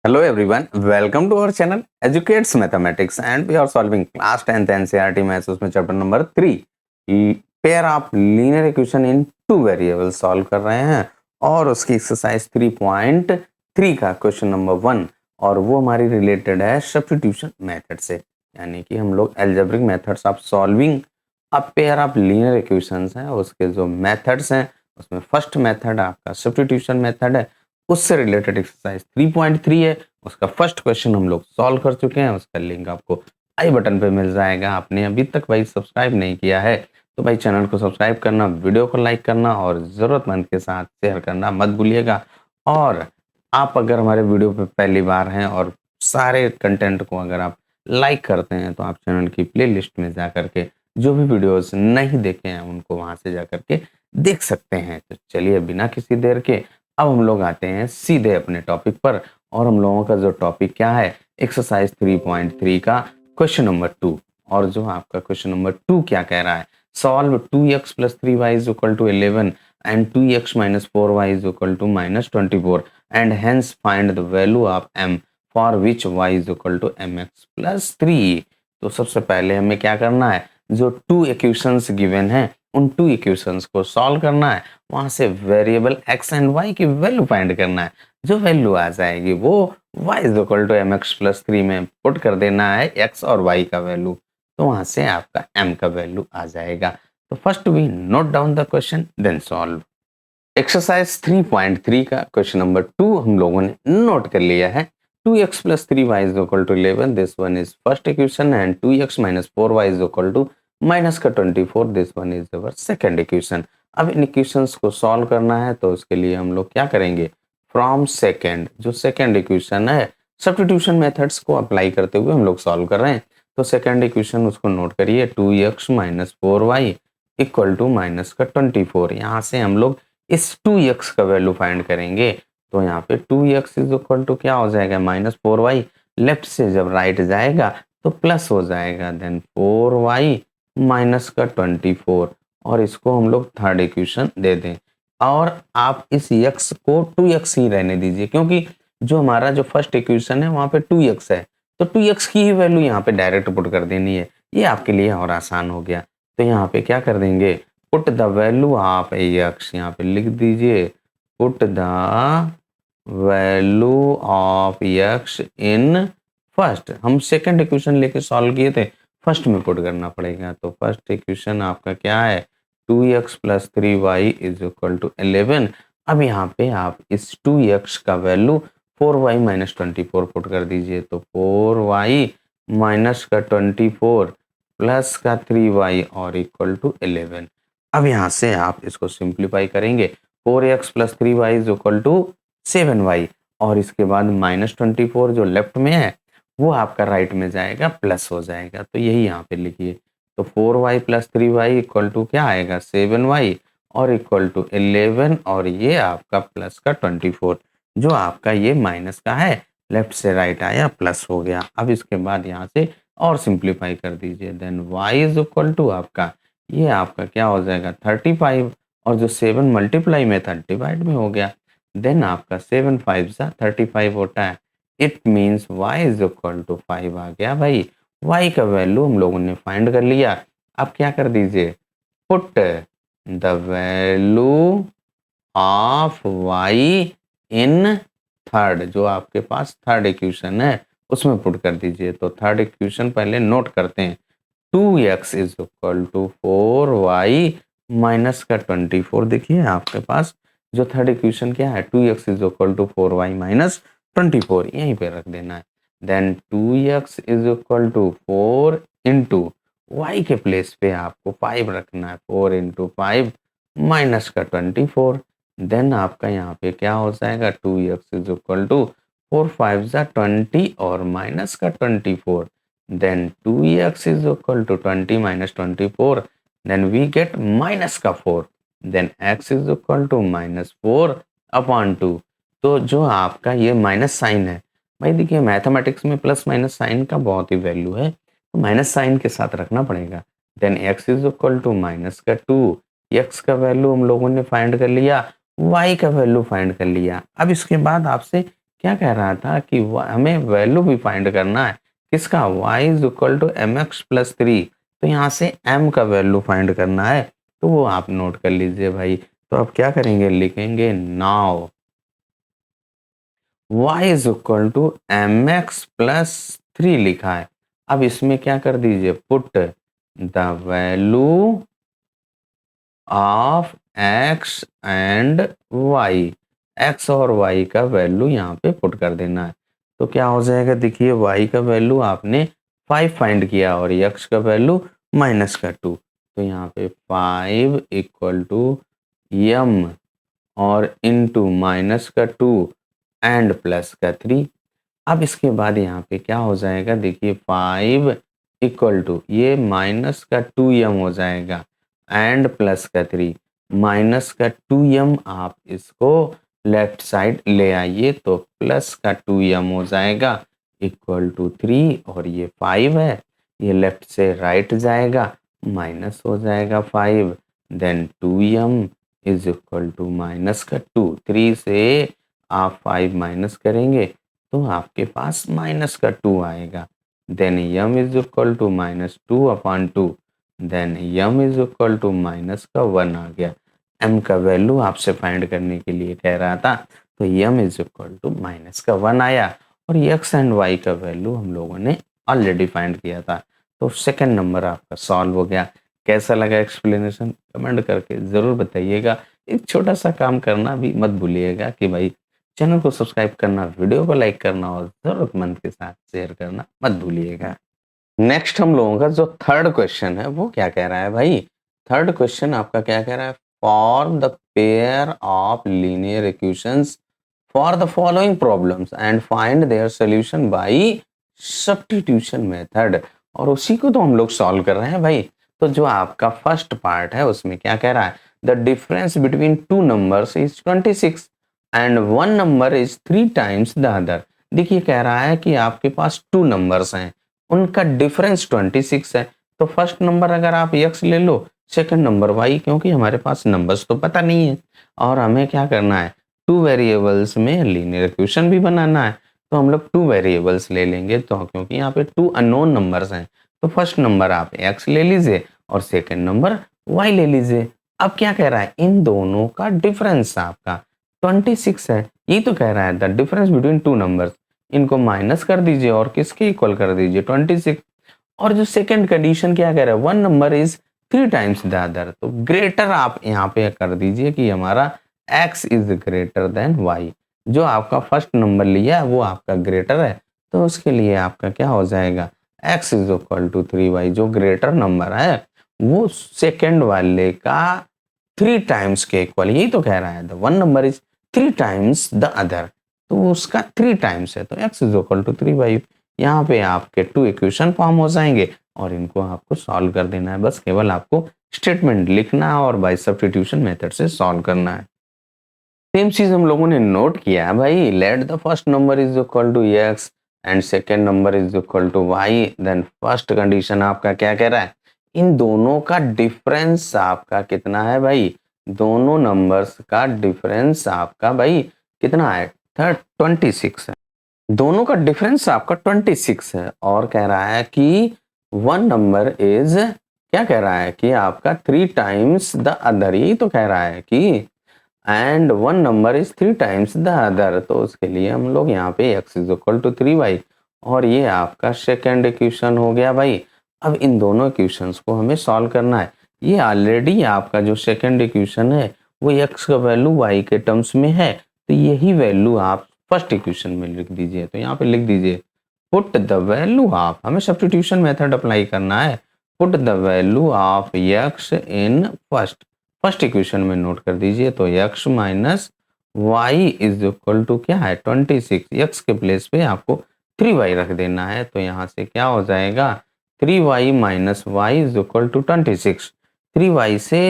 Hello everyone, welcome to our channel Educates Mathematics and we are solving class 10th NCERT Maths उसमें chapter number 3 pair of linear equation in two variable solve कर रहे हैं और उसकी exercise 3.3 का question number 1 और वो हमारी रिलेटेड है सब्स्टिट्यूशन मेथड से, यानी कि हम लोग algebraic methods of solving a pair of linear equations हैं, उसके जो मेथड्स हैं उसमें फर्स्ट मेथड आपका सब्स्टिट्यूशन मेथड है, उससे रिलेटेड एक्सरसाइज 3.3 है। उसका फर्स्ट क्वेश्चन हम लोग सॉल्व कर चुके हैं, उसका लिंक आपको आई बटन पे मिल जाएगा। आपने अभी तक भाई सब्सक्राइब नहीं किया है तो भाई चैनल को सब्सक्राइब करना, वीडियो को लाइक करना और ज़रूरतमंद के साथ शेयर करना मत भूलिएगा। और आप अगर हमारे वीडियो पे पहली बार हैं और सारे कंटेंट को अगर आप लाइक करते हैं तो आप चैनल की प्लेलिस्ट में जा करके जो भी वीडियोस नहीं देखे हैं उनको वहां से जा करके देख सकते हैं। तो चलिए बिना किसी देर के अब हम लोग आते हैं सीधे अपने टॉपिक पर और हम लोगों का जो टॉपिक क्या है, एक्सरसाइज 3.3 का क्वेश्चन नंबर 2। और जो आपका क्वेश्चन नंबर 2 क्या कह रहा है, solve 2x + 3y = 11 and 2x - 4y = -24 and hence find the value of m for which y = mx + 3। तो सबसे पहले हमें क्या करना है, जो टू इक्वेशंस गिवन है उन टू इक्वेशंस को सॉल्व करना है, वहां से वेरिएबल x एंड y की वैल्यू फाइंड करना है। जो वैल्यू आ जाएगी वो y = mx + 3 में पुट कर देना है, x और y का वैल्यू, तो वहां से आपका m का वैल्यू आ जाएगा। तो first we note down the question then solve. Exercise 3.3 का क्वेश्चन नंबर 2 हम लोगों ने नोट कर लिया है। 2x + 3y = 11, this one is first equation and 2x - 4y = -24, this one is our second equation. अब इन इक्वेशंस को सॉल्व करना है तो उसके लिए हम लोग क्या करेंगे, फ्रॉम सेकंड, जो सेकंड इक्वेशन है सब्स्टिट्यूशन मेथड्स को अप्लाई करते हुए हम लोग सॉल्व कर रहे हैं। तो सेकंड इक्वेशन उसको नोट करिए, 2x - 4y = -24। यहाँ से हम लोग इस 2x का वैल्यू फाइंड करेंगे। तो यहाँ पे 2x = क्या हो जाएगा, -4y, लेफ्ट से जब राइट जाएगा तो प्लस हो जाएगा, देन 4y -24 और इसको हम लोग थर्ड इक्वेशन दे दें। और आप इस x को 2x ही रहने दीजिए, क्योंकि जो हमारा जो फर्स्ट इक्वेशन है वहां पे 2x है, तो 2x की ही वैल्यू यहाँ पे डायरेक्ट पुट कर देनी है। ये आपके लिए और आसान हो गया। तो यहाँ पे क्या कर देंगे, put the value of x, यहाँ पे लिख दीजिए put the value of x in first. हम सेकंड इक्वेशन लेके सॉल्व किए थे, फर्स्ट में पुट करना पड़ेगा। तो फर्स्ट इक्वेशन आपका क्या है, 2x + 3y = 11। अब यहाँ पे आप इस 2x का वैल्यू 4y - 24 पुट कर दीजिए। तो 4y - 24 प्लस का 3y और = 11। अब यहाँ से आप इसको सिंप्लीफाई करेंगे, 4x + 3y = 7y और इसके बाद -24 जो लेफ्ट में है वो आपका राइट में जाएगा, प्लस हो जाएगा। तो यही यहाँ पे लिखिए। तो 4y + 3y = क्या आएगा, 7y और = 11 और ये आपका प्लस का 24, जो आपका ये माइनस का है, लेफ्ट से राइट आया, प्लस हो गया। अब इसके बाद यहाँ से और सिंप्लीफाई कर दीजिए, देन y = आपका ये आपका क्या हो जाएगा, 35 और जो 7 मल्टीप्लाई में था डिवाइड में हो गया। देन आपका 7 5 सा 35 होता है, इट मीन्स y = 5 आ गया भाई। y का वैल्यू हम लोगों ने फाइंड कर लिया। अब क्या कर दीजिए, put the value of y in third, जो आपके पास थर्ड इक्वेशन है उसमें पुट कर दीजिए। तो थर्ड इक्वेशन पहले नोट करते हैं, 2x = 4y - 24। देखिए आपके पास जो थर्ड इक्वेशन क्या है, 2x = 4y - 24, यहीं पे रख देना है। देन 2x = 4 इंटू y के प्लेस पे आपको 5 रखना है, 4 × 5 - 24। देन आपका यहाँ पे क्या हो जाएगा, 2x = 4 5 = 20 और माइनस का 24। then 2x = 20 - 24, then we get minus का 4, then x = -4/2। तो जो आपका ये माइनस साइन है, भाई देखिए मैथमेटिक्स में प्लस माइनस साइन का बहुत ही वैल्यू है, तो माइनस साइन के साथ रखना पड़ेगा। देन x = -2, x का वैल्यू हम लोगों ने फाइंड कर लिया, y का वैल्यू फाइंड कर लिया। अब इसके बाद आपसे क्या कह रहा था कि हमें वैल्यू भी फाइंड करना है किसका, y is equal to m x plus 3। तो यहाँ से m का वैल्यू फाइंड करना है, तो वो आप नोट कर लीजिए भाई। तो अब क्या करेंगे, लिखेंगे now y is equal to m x plus 3 लिखा है। अब इसमें क्या कर दीजिए, put the value of x and y, x और y का वैल्यू यहाँ पे पुट कर देना है। तो क्या हो जाएगा, देखिए y का वैल्यू आपने 5 फाइंड किया और x का वैल्यू -2। तो यहाँ पे 5 इक्वल टू m और इंटू -2 एंड +3। अब इसके बाद यहाँ पे क्या हो जाएगा, देखिए 5 इक्वल टू ये -2m हो जाएगा एंड +3, -2m आप इसको लेफ्ट साइड ले आइए तो +2m हो जाएगा इक्वल टू 3, और ये 5 है, ये लेफ्ट से राइट जाएगा, माइनस हो जाएगा 5, then 2m is equal to -2। 3 से आप 5 माइनस करेंगे तो आपके पास -2 आएगा। Then m is equal to -2/2, then m is equal to -1 आ गया। m का वैल्यू आपसे फाइंड करने के लिए कह रहा था, तो m इज इक्वल टू -1 आया। और x एंड y का वैल्यू हम लोगों ने ऑलरेडी फाइंड किया था। तो सेकंड नंबर आपका सॉल्व हो गया। कैसा लगा एक्सप्लेनेशन, कमेंट करके ज़रूर बताइएगा। एक छोटा सा काम करना भी मत भूलिएगा कि भाई चैनल को सब्सक्राइब करना, वीडियो को लाइक करना और ज़रूरतमंद के साथ शेयर करना मत भूलिएगा। नेक्स्ट हम लोगों का जो थर्ड क्वेश्चन है वो क्या कह रहा है भाई, थर्ड क्वेश्चन आपका क्या कह रहा है, form the pair of linear equations for the following problems and find their solution bye substitution method. और उसी को तो हम लोग सॉल्व कर रहे हैं भाई। तो जो आपका फर्स्ट पार्ट है उसमें क्या कह रहा है, the difference between two numbers is 26 and one number is 3 times the other. देखिए कह रहा है कि आपके पास टू नंबर्स हैं, उनका डिफरेंस 26 है। तो फर्स्ट नंबर अगर आप x ले लो, सेकंड नंबर y, क्योंकि हमारे पास नंबर्स तो पता नहीं है और हमें क्या करना है, टू वेरिएबल्स में लीनियर इक्वेशन भी बनाना है। तो हम लोग टू वेरिएबल्स ले लेंगे, तो क्योंकि यहाँ पे टू अननोन नंबर्स हैं, तो फर्स्ट नंबर आप x ले लीजिए और सेकंड नंबर y ले लीजिए। अब क्या कह रहा है, इन दोनों का डिफरेंस आपका 26 है। ये तो कह रहा है the difference between two numbers, इनको माइनस कर दीजिए और किसके इक्वल कर दीजिए 26। और जो सेकंड कंडीशन क्या कह रहा है, one number is 3 times the other, तो ग्रेटर आप यहाँ पे कर दीजिए कि हमारा x is greater than y। जो आपका फर्स्ट नंबर लिया वो आपका ग्रेटर है, तो उसके लिए आपका क्या हो जाएगा, x is equal to 3y। जो ग्रेटर नंबर है वो सेकंड वाले का 3 टाइम्स के इक्वल। यही तो कह रहा है the one number is 3 times the other, तो उसका 3 टाइम्स है, तो x is equal to 3y। यहाँ पे आपके टू इक्वेशन फॉर्म हो जाएंगे और इनको आपको सॉल्व कर देना है। बस केवल आपको स्टेटमेंट लिखना है और बाय सब्स्टिट्यूशन मेथड से सॉल्व करना है। सेम चीज हम लोगों ने नोट किया है भाई, let the first number is equal to x and second number is equal to y। Then first condition आपका क्या कह रहा है, इन दोनों का डिफरेंस आपका कितना है भाई, दोनों नंबर्स का डिफरेंस आपका भाई कितना है, 26 है। दोनों का डिफरेंस आपका 26 है और कह रहा है कि वन नंबर इज, क्या कह रहा है कि आपका 3 टाइम्स द अदर। यही तो कह रहा है कि and one number is 3 times the other, तो उसके लिए हम लोग यहाँ पे x is equal to 3y, और ये आपका सेकेंड इक्वेशन हो गया भाई। अब इन दोनों इक्वेशंस को हमें सॉल्व करना है। ये ऑलरेडी आपका जो सेकेंड इक्वेशन है वो x का वैल्यू y के टर्म्स में है, तो यही वैल्यू आप फर्स्ट इक्वेशन में लिख दीजिए। तो यहाँ पे लिख दीजिए पुट द वैल्यू ऑफ, हमें सब्स्टिट्यूशन मेथड अप्लाई करना है, put the value of x in first equation में नोट कर दीजिए। तो x minus Y is equal to क्या है 26, x के प्लेस पे आपको 3y रख देना है। तो यहाँ से क्या हो जाएगा 3y minus Y is equal to 26, 3y से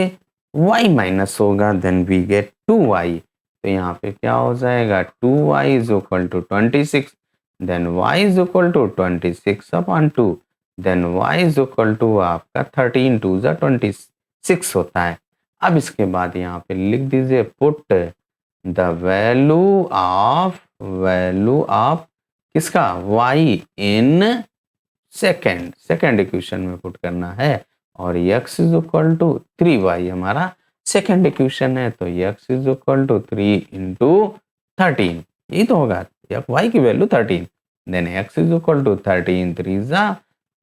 y माइनस होगा, देन वी गेट 2y। तो यहाँ पे क्या हो जाएगा 2y is equal to 26, then y is equal to 26/2, then y is equal to आपका 13 2 जा 26 होता है। अब इसके बाद यहाँ पे लिख दीजिए put the value of value of किसका, y इन सेकेंड इक्वेशन में पुट करना है, और x is equal to 3y हमारा सेकेंड इक्वेशन है, तो x is equal to 3 into 13, यही तो होगा, y की value 13, then x is equal to 13 3 जा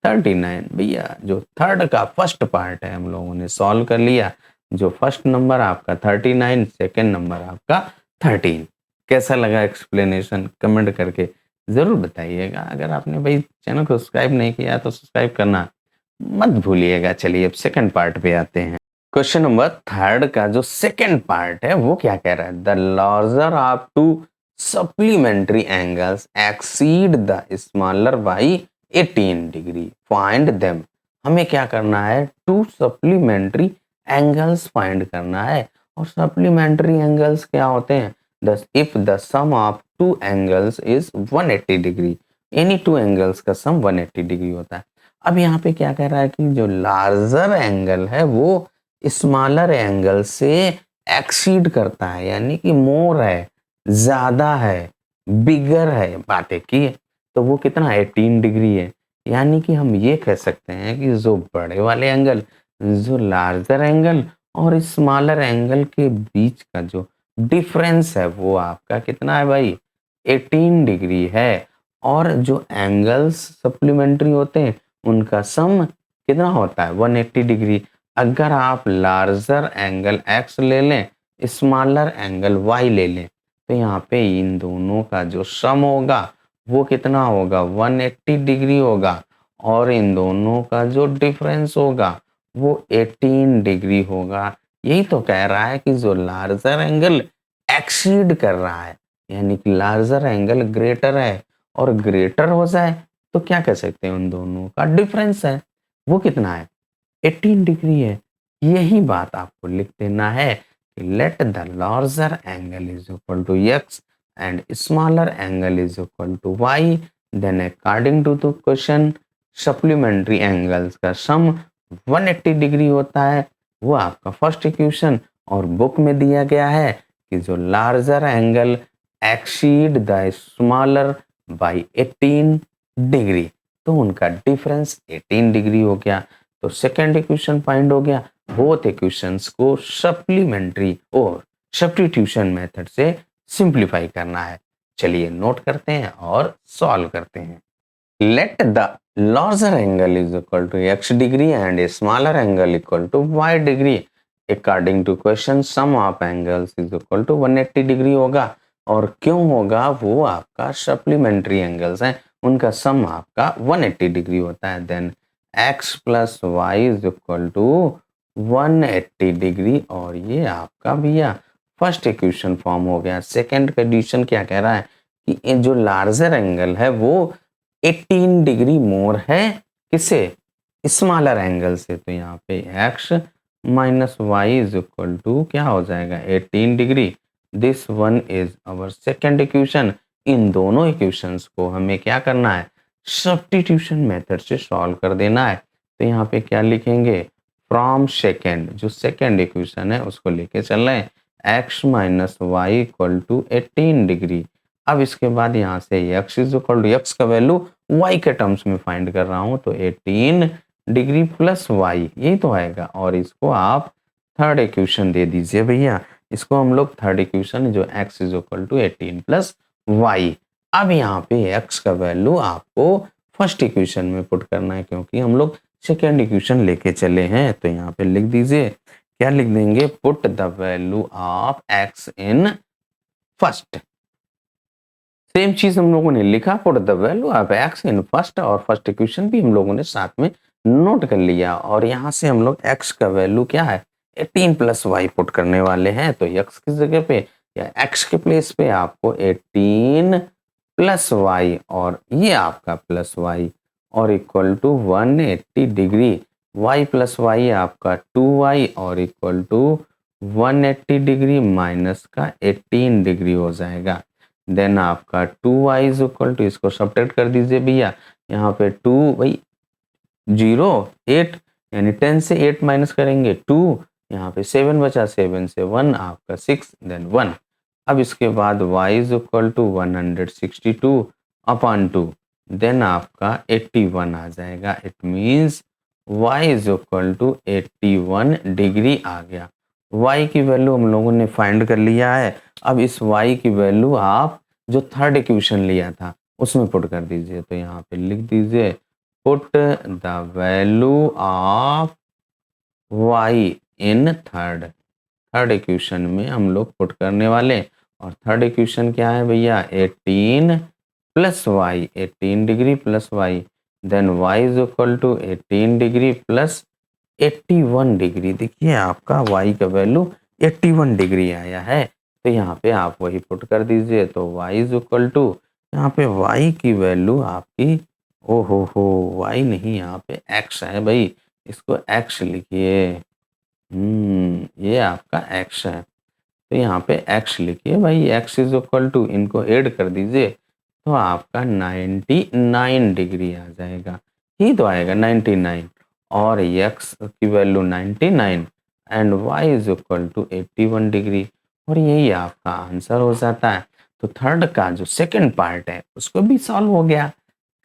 39। भैया जो थर्ड का फर्स्ट पार्ट है हम लोगों ने सॉल्व कर लिया, जो फर्स्ट नंबर आपका 39, सेकेंड नंबर आपका 13। कैसा लगा एक्सप्लेनेशन, कमेंट करके जरूर बताइएगा। अगर आपने भाई चैनल को सब्सक्राइब नहीं किया तो सब्सक्राइब करना मत भूलिएगा। चलिए अब सेकंड पार्ट पे आते हैं। क्वेश्चन नंबर थर्ड का जो सेकंड पार्ट है वो क्या कह रहा है, the larger of to supplementary angles exceed the smaller by 18 degree, find them. हमें क्या करना है, टू सप्लीमेंट्री एंगल्स फाइंड करना है। और सप्लीमेंट्री एंगल्स क्या होते हैं, if the sum of two angles is 180 degree, any two angles का सम 180 डिग्री होता है। अब यहाँ पे क्या कह रहा है कि जो लार्जर एंगल है वो स्मॉलर एंगल से एक्सीड करता है, यानी कि मोर है, ज्यादा है, बिगर है, बातें की तो वो कितना 18 डिग्री है। यानी कि हम ये कह सकते हैं कि जो बड़े वाले एंगल, जो लार्जर एंगल और स्मॉलर एंगल के बीच का जो डिफरेंस है वो आपका कितना है भाई, 18 डिग्री है। और जो एंगल्स सप्लीमेंट्री होते हैं उनका सम कितना होता है, 180 डिग्री। अगर आप लार्जर एंगल x ले लें, स्मॉलर एंगल y ले लें, तो यहाँ पे इन दोनों का जो सम होगा वो कितना होगा, 180 डिग्री होगा। और इन दोनों का जो डिफरेंस होगा वो 18 डिग्री होगा। यही तो कह रहा है कि जो लार्जर एंगल एक्सीड कर रहा है, यानी कि लार्जर एंगल ग्रेटर है, और ग्रेटर हो जाए तो क्या कह सकते हैं, उन दोनों का डिफरेंस है वो कितना है, 18 डिग्री है। यही बात आपको लिख देना है कि let the larger angle is equal to x and smaller angle is equal to y, then according to the question supplementary angles का सम 180 डिग्री होता है। वो आपका फर्स्ट इक्वेशन, और बुक में दिया गया है कि जो larger angle exceed the smaller by 18 degree, तो उनका डिफरेंस 18 डिग्री हो गया। तो सेकंड इक्वेशन फाइंड हो गया। बोथ इक्वेशंस को सप्लीमेंट्री और सब्स्टिट्यूशन मेथड से सिंप्लीफाई करना है। चलिए नोट करते हैं और सॉल्व करते हैं। Let the larger angle is equal to x degree and a smaller angle equal to y degree. According to question sum of angles is equal to 180 degree होगा। और क्यों होगा, वो आपका सप्लीमेंट्री एंगल्स हैं, उनका सम आपका 180 डिग्री होता है। Then x plus y is equal to 180 degree, और ये आपका भैया फर्स्ट इक्वेशन फॉर्म हो गया। सेकेंड कंडीशन क्या कह रहा है कि जो लार्जर एंगल है वो 18 डिग्री मोर है किसे, स्मॉलर एंगल से। तो यहाँ पे x minus Y is equal to क्या हो जाएगा, 18 degree. This one is our second equation. इन दोनों इक्वेशंस को हमें क्या करना है, सब्स्टिट्यूशन मेथड से सॉल्व कर देना है। तो यहाँ पे क्या लिखेंगे, फ्रॉम सेकेंड, जो सेकेंड इक्वेशन है उसको लेके चल रहे हैं, x minus y equal to 18 degree. अब इसके बाद यहाँ से x is equal to, x का वैल्यू y के टर्म्स में फाइंड कर रहा हूँ, तो 18 डिग्री प्लस y, यही तो आएगा। और इसको आप थर्ड इक्वेशन दे दीजिए भैया, इसको हम लोग थर्ड इक्वेशन जो x is equal to 18 plus y। अब यहाँ पे x का वैल्यू आपको फर्स्ट इक्वेशन में पुट करना है, क्योंकि हम लोग सेकेंड इक्वेशन लेके चले हैं। तो यहाँ पे लिख दीजिए, क्या लिख देंगे, put the value of x in first. Same चीज हम लोगों ने लिखा, put the value of x in first, और फर्स्ट इक्वेशन भी हम लोगों ने साथ में नोट कर लिया। और यहाँ से हम लोग x का वैल्यू क्या है, 18 प्लस वाई पुट करने वाले हैं। तो x की जगह पे या x के प्लेस पे आपको 18 प्लस वाई, और ये आपका प्लस वाई, और equal to 180 degree. y plus y आपका 2y, और इक्वल टू 180 डिग्री माइनस का 18 डिग्री हो जाएगा। देन आपका 2y इज इक्वल टू, इसको सब्ट्रैक्ट कर दीजिए भैया, यहाँ पे 2 भाई 0 8, यानी 10 से 8 माइनस करेंगे 2, यहाँ पे 7 बचा, 7 से 1 आपका 6, देन 1। अब इसके बाद y is equal to 162 upon 2, then आपका 81 आ जाएगा। It means y is equal to 81 degree आ गया। y की वैल्यू हम लोगों ने फाइंड कर लिया है। अब इस y की वैल्यू आप जो थर्ड इक्वेशन लिया था उसमें पुट कर दीजिए। तो यहाँ पे लिख दीजिए put the value of y in third equation में हम लोग पुट करने वाले। और थर्ड इक्वेशन क्या है भैया, 18 plus y, 18 degree plus y, then y is equal to 18 degree plus 81 degree. देखिए आपका y का वैल्यू 81 डिग्री आया है। तो यहाँ पे आप वही पुट कर दीजिए। तो y इज इक्वल टू, यहाँ पे y की वैल्यू आपकी, ओ हो y नहीं, यहाँ पे x है भाई, इसको x लिखिए। ये आपका x है। तो यहाँ पे x लिखिए भाई, x इज इक्वल टू, इनको ऐड कर दीजिए तो आपका 99 डिग्री आ जाएगा। ही तो आएगा 99, और x की value 99 and y is equal to 81 degree, और यही आपका आंसर हो जाता है। तो थर्ड का जो सेकंड पार्ट है उसको भी सॉल्व हो गया।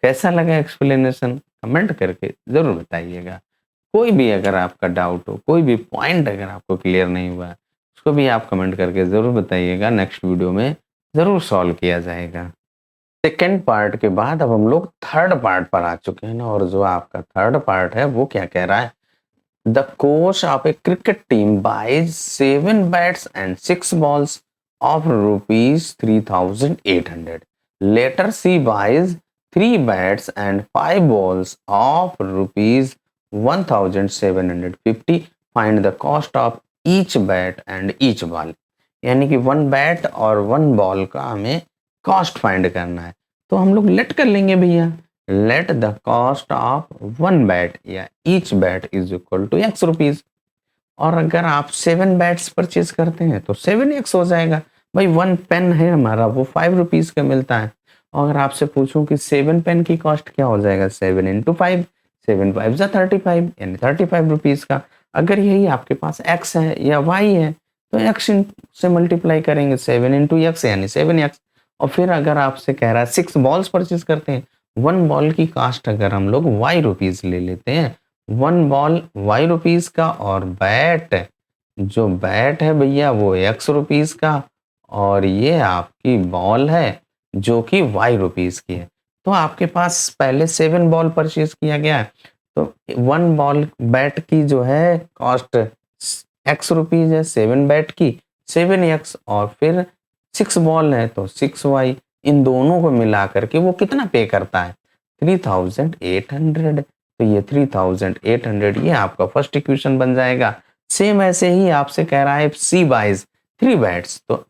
कैसा लगा एक्सप्लेनेशन, कमेंट करके जरूर बताइएगा। कोई भी अगर आपका डाउट हो, कोई भी पॉइंट अगर आपको क्लियर नहीं हुआ है, उसको भी आप कमेंट करके ज़रूर बताइएगा। नेक्स्ट वीडियो में ज़रूर सॉल्व किया जाएगा। सेकेंड पार्ट के बाद अब हम लोग थर्ड पार्ट पर आ चुके हैं ना, और जो आपका थर्ड पार्ट है वो क्या कह रहा है, the coach of a cricket team buys 7 bats and 6 balls of ₹3,800। Later C buys 3 bats and 5 balls of ₹1,750। Find the cost of each bat and each ball. यानी कि 1 बैट और 1 बॉल का हमें कॉस्ट फाइंड करना है। तो हम लोग लेट कर लेंगे भैया, let the cost of 1 bat या each bat is equal to x rupees. और अगर आप 7 बैट्स परचेज करते हैं तो 7x हो जाएगा। भाई 1 पेन है हमारा, वो 5 रुपीज का मिलता है। और अगर आपसे पूछूं कि 7 पेन की कॉस्ट क्या हो जाएगा, 7 इंटू 5, 7 5 जा 35, यानी 35 रुपीज का। अगर यही आपके पास x है या y है तो x से मल्टीप्लाई करेंगे, 7 इंटू x यानी 7x। और फिर अगर आपसे कह रहा है 6 बॉल्स परचेज करते हैं, 1 बॉल की कॉस्ट अगर हम लोग y रुपीज ले लेते हैं, 1 बॉल y रुपीज का, और बैट, जो बैट है भैया वो x रुपीज का, और ये आपकी बॉल है जो कि y रुपीज की है। तो आपके पास पहले 7 बॉल परचेज किया गया है, तो 1 बॉल बैट की जो है कॉस्ट x रुपीज है, 7 बैट की 7x, और फिर 6 बॉल है तो 6y। इन दोनों को मिला करके वो कितना पे करता है, 3,800। तो ये 3,800 ये आपका फर्स्ट इक्वेशन बन जाएगा। सेम ऐसे ही आपसे कह रहा है सी बाइज 3 बैट्स, तो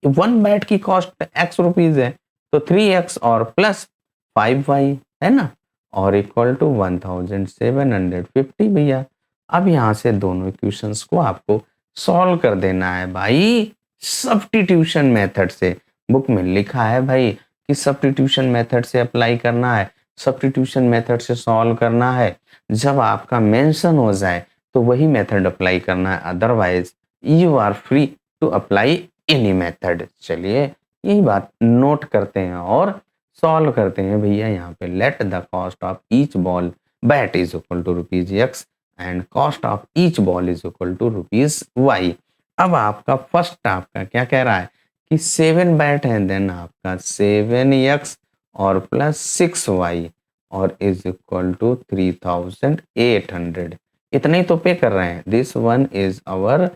1 बैट की कॉस्ट x रुपीज है, तो 3x और प्लस 5y है ना, और इक्वल टू 1,750 भैया। अब यहाँ से दोनों इक्वेशंस को आपको सॉल्व कर देना है भाई सब्स्टिट्यूशन मेथड से। बुक में लिखा है भाई कि सब्स्टिट्यूशन मेथड से अप्लाई करना है, सब्स्टिट्यूशन मेथड से सॉल्व करना है। जब आपका मेंशन हो जाए तो वही मेथड अप्लाई करना है, otherwise you are free to apply any method. चलिए यही बात नोट करते हैं और सॉल्व करते हैं भैया। यहाँ पे let the cost of each ball bat is equal to ₹x and cost of each ball is equal to ₹y। अब आपका फर्स्ट आपका क्या कह रहा है कि 7 बैट है, देन आपका 7x और प्लस 6y और इज इक्वल टू 3,800। इतना ही तो पे कर रहे हैं। This one is our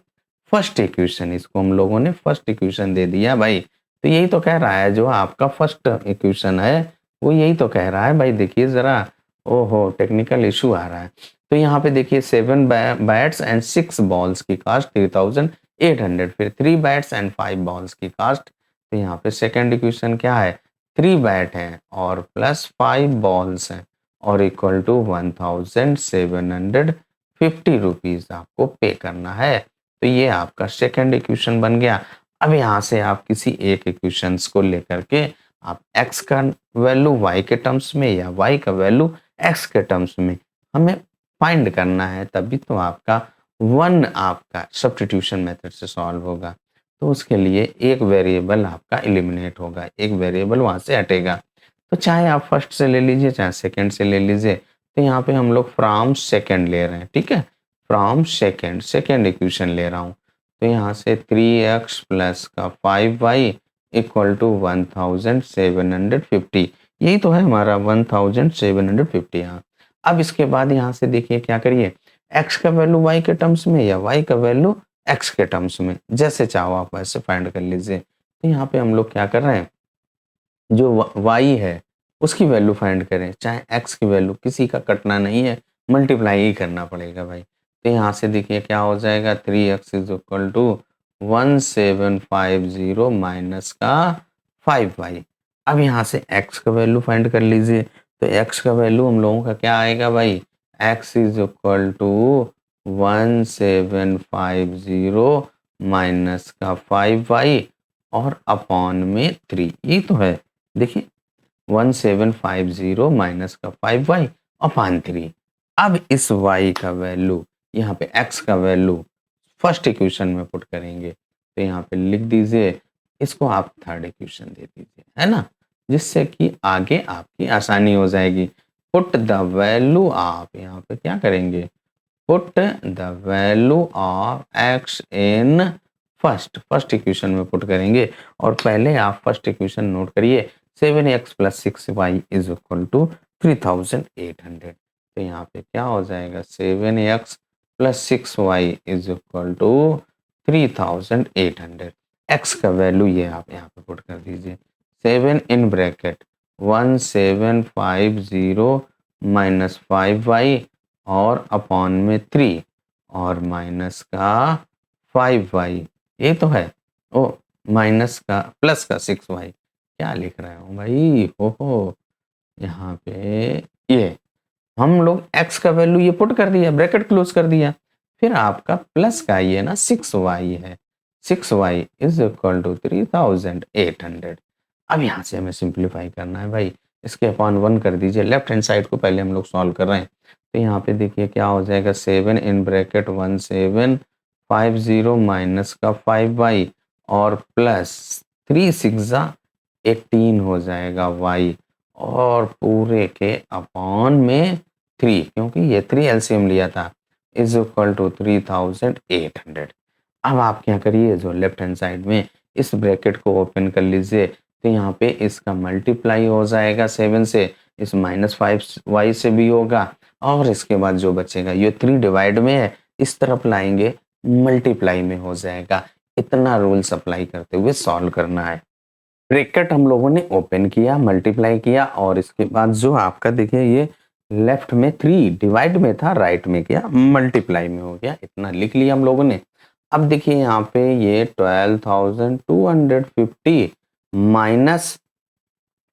first equation, इसको हम लोगों ने फर्स्ट इक्वेशन दे दिया भाई। तो यही तो कह रहा है, जो आपका फर्स्ट इक्वेशन है वो यही तो कह रहा है भाई। देखिए जरा, ओहो टेक्निकल इशू आ रहा है। तो यहाँ पे देखिए 7 बैट्स एंड 6 बॉल्स की कॉस्ट 3,800, फिर 3 बैट्स एंड 5 बॉल्स की कॉस्ट। तो यहाँ पे सेकंड इक्वेशन क्या है, 3 बैट हैं और प्लस 5 बॉल्स हैं और इक्वल टू 1,750 रुपीज आपको पे करना है। तो ये आपका सेकंड इक्वेशन बन गया। अब यहाँ से आप किसी एक इक्वेशंस को लेकर के आप x का वैल्यू y के टर्म्स में या y का वैल्यू x के टर्म्स में हमें फाइंड करना है, तभी तो आपका वन आपका सब्स्टिट्यूशन मेथड से सॉल्व होगा। तो उसके लिए एक वेरिएबल आपका एलिमिनेट होगा, एक वेरिएबल वहां से हटेगा। तो चाहे आप फर्स्ट से ले लीजिए चाहे सेकंड से ले लीजिए, तो यहाँ पे हम लोग फ्रॉम सेकंड ले रहे हैं, ठीक है, फ्रॉम सेकंड, सेकंड इक्वेशन ले रहा हूँ। तो यहाँ से 3x प्लस का 5y इक्वल टू 1750, यही तो है हमारा 1750 यहाँ। अब इसके बाद यहाँ से देखिए क्या करिए, x का वैल्यू y के टर्म्स में या y का वैल्यू x के टर्म्स में, जैसे चाहो आप वैसे फाइंड कर लीजिए। तो यहाँ पे हम लोग क्या कर रहे हैं, जो y है उसकी वैल्यू फाइंड करें, चाहे x की वैल्यू, किसी का कटना नहीं है, मल्टीप्लाई ही करना पड़ेगा भाई। तो यहाँ से देखिए क्या हो जाएगा, 3x is equal to 1750 minus का 5y। अब यहाँ से x का वैल्यू फाइंड कर लीजिए। तो x का वैल्यू हम लोगों का क्या आएगा भाई, x is equal to 1750 minus का 5y और अपॉन में 3, ये तो है। देखिए 1750 माइनस का 5y अपॉन 3। अब इस y का वैल्यू यहाँ पे x का वैल्यू फर्स्ट इक्वेशन में पुट करेंगे। तो यहाँ पे लिख दीजिए, इसको आप थर्ड इक्वेशन दे दीजिए, है ना, जिससे कि आगे आपकी आसानी हो जाएगी। पुट द वैल्यू, आप यहाँ पे क्या करेंगे, put the value of x in first equation में पुट करेंगे। और पहले आप फर्स्ट इक्वेशन नोट करिए, 7x plus 6y is equal to 3800। तो यहाँ पे क्या हो जाएगा, 7x plus 6y is equal to 3800। x का वैल्यू ये आप यहाँ पे पुट कर दीजिए, 7 इन ब्रैकेट 1750 माइनस 5y और अपॉन में 3 और माइनस का 5y, ये तो है, ओ माइनस का प्लस का 6y, क्या लिख रहा हूँ भाई, हो यहाँ पे ये हम लोग x का वैल्यू ये पुट कर दिया, ब्रैकेट क्लोज कर दिया, फिर आपका प्लस का ये ना 6y है, 6y इज इक्वल टू 3800। अब यहाँ से हमें सिंप्लीफाई करना है भाई, इसके अपॉन 1 कर दीजिए, लेफ्ट हैंड साइड को पहले हम लोग सॉल्व कर रहे हैं। तो यहाँ पे देखिए क्या हो जाएगा, 7 इन ब्रैकेट 1750 माइनस का 5y और प्लस 3 6 18 हो जाएगा y और पूरे के अपॉन में 3, क्योंकि ये 3 एलसीएम लिया था, इज इक्वल टू 3800। अब आप क्या करिए, जो लेफ्ट हैंड साइड में इस ब्रैकेट को ओपन कर लीजिए, तो यहाँ पे इसका मल्टीप्लाई हो जाएगा 7 से, इस माइनस 5y से भी होगा, और इसके बाद जो बचेगा ये 3 डिवाइड में है, इस तरफ लाएंगे मल्टीप्लाई में हो जाएगा। इतना रूल्स अप्लाई करते हुए सॉल्व करना है। ब्रैकेट हम लोगों ने ओपन किया, मल्टीप्लाई किया, और इसके बाद जो आपका देखिए ये लेफ्ट में 3 डिवाइड में था, राइट में किया मल्टीप्लाई में हो गया, इतना लिख लिया हम लोगों ने। अब देखिए यहाँ पे ये 12,250 माइनस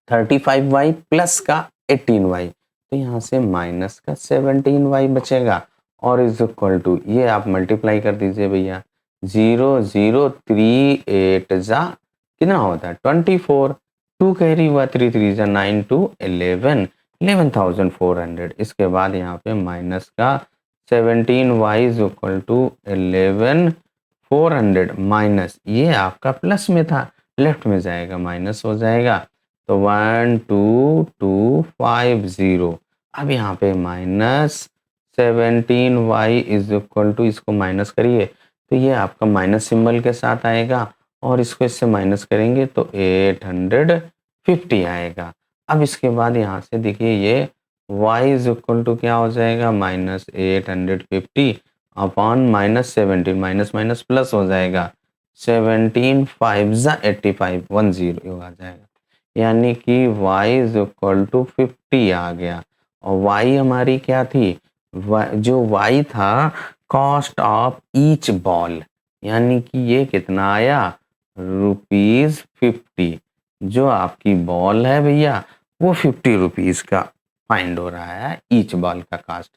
35y प्लस का 18y, तो यहाँ से माइनस का 17y बचेगा, और इज इक्वल टू ये आप मल्टीप्लाई कर दीजिए भैया, 0038 जा कितना होता है 24, 2 कैरी हुआ, 3 3 जा 9 2 11, 11,400। इसके बाद यहाँ पे माइनस का 17y is equal to 11,400 minus ये आपका प्लस में था, लेफ्ट में जाएगा माइनस हो जाएगा, तो 12250। अब यहाँ पे minus 17y is equal to, इसको माइनस करिए तो ये आपका माइनस सिंबल के साथ आएगा, और इसको इससे माइनस करेंगे तो 850 आएगा। अब इसके बाद यहाँ से देखिए ये y इज इक्वल टू क्या हो जाएगा, minus 850 upon minus 17, minus minus plus हो जाएगा, 17 5 जा 85 10 आ जाएगा, यानी कि y इज इक्वल टू 50 आ गया। और y हमारी क्या थी, जो y था कॉस्ट ऑफ ईच बॉल, यानी कि ये कितना आया, ₹50। जो आपकी बॉल है भैया वो 50 रुपीज का फाइंड हो रहा है, ईच बॉल का कास्ट।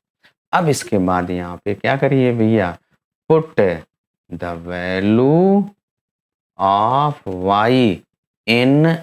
अब इसके बाद यहाँ पे क्या करिए भैया, put the value of y in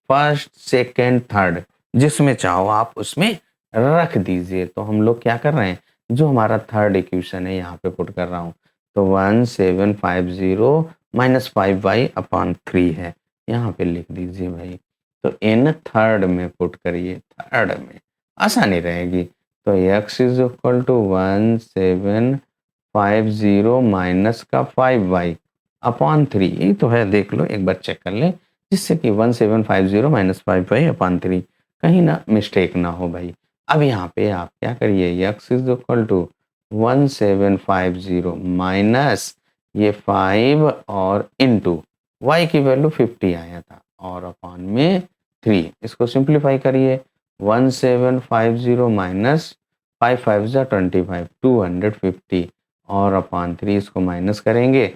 first second third, जिसमें चाहो आप उसमें रख दीजिए। तो हम लोग क्या कर रहे हैं, जो हमारा थर्ड इक्वेशन है यहाँ पे पुट कर रहा हूँ, तो 1750 -5y/3 है, यहाँ पे लिख दीजिए भाई। तो इन थर्ड में पुट करिए, थर्ड में आसानी रहेगी। तो x is equal to 1750 minus का 5y/3, यही तो है, देख लो एक बार चेक कर ले, जिससे कि 1750 माइनस 5y/3 कहीं ना मिस्टेक ना हो भाई। अब यहाँ पे आप क्या करिए, x is equal to 1750 minus ये 5 और इंटू y की वैल्यू 50 आया था और अपॉन में 3, इसको सिंप्लीफाई करिए। 1750 माइनस 5 5 जा 25, 250 और अपॉन 3 इसको माइनस करेंगे